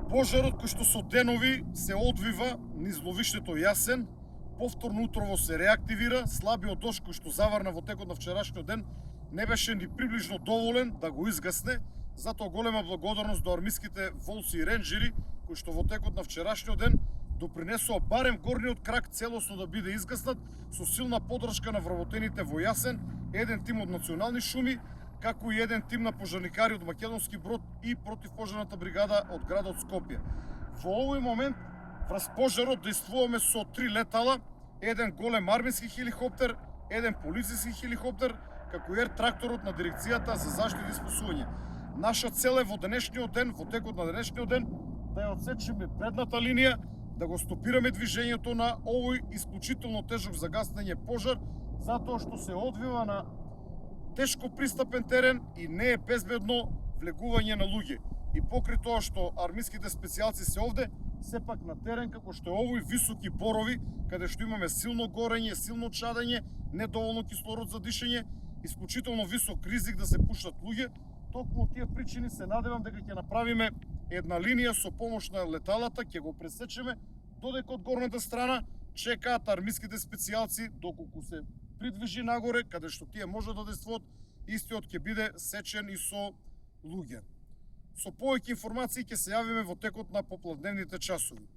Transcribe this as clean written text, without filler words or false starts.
Пожарот кој што со денови се одвива низ ловиштето Јасен, повторно утрово се реактивира, слабиот дожд кој што заврна во текот на вчерашниот ден не беше ни приближно доволен да го изгасне, затоа голема благодарност до армиските волци и ренџери кои што во текот на вчерашниот ден допринесоа барем горниот крак целосно да биде изгаснат со силна поддршка на вработените во Јасен, еден тим од национални шуми, како и еден тим на пожарникари од Македонски брод и противпожарната бригада од градот Скопје. Во овој момент врз пожарот действуваме со 3 летала, еден голем армиски хеликоптер, еден полициски хеликоптер, како и тракторот на дирекцијата за заштита и спасување. Наша цел е во денешниот ден, во текот на денешниот ден, да ја одсечеме предната линија, да го стопираме движењето на овој исклучително тежок за гаснење пожар, затоа што се одвива на тешко пристапен терен и не е безбедно влегување на луѓе. И покрај тоа што армиските специјалци се овде, сепак на терен како што е овој високи борови, каде што имаме силно горење, силно чадење, недоволно кислород за дишење, исклучително висок ризик да се пуштат луѓе, токму од тие причини се надевам дека ќе направиме една линија со помош на леталата, ќе го пресечеме, додека од горната страна чекаат армиските специјалци доколку се придвижи нагоре, каде што тие може да действуваат, истиот ќе биде сечен и со луѓе. Со повеќе информации ќе се јавиме во текот на попладневните часови.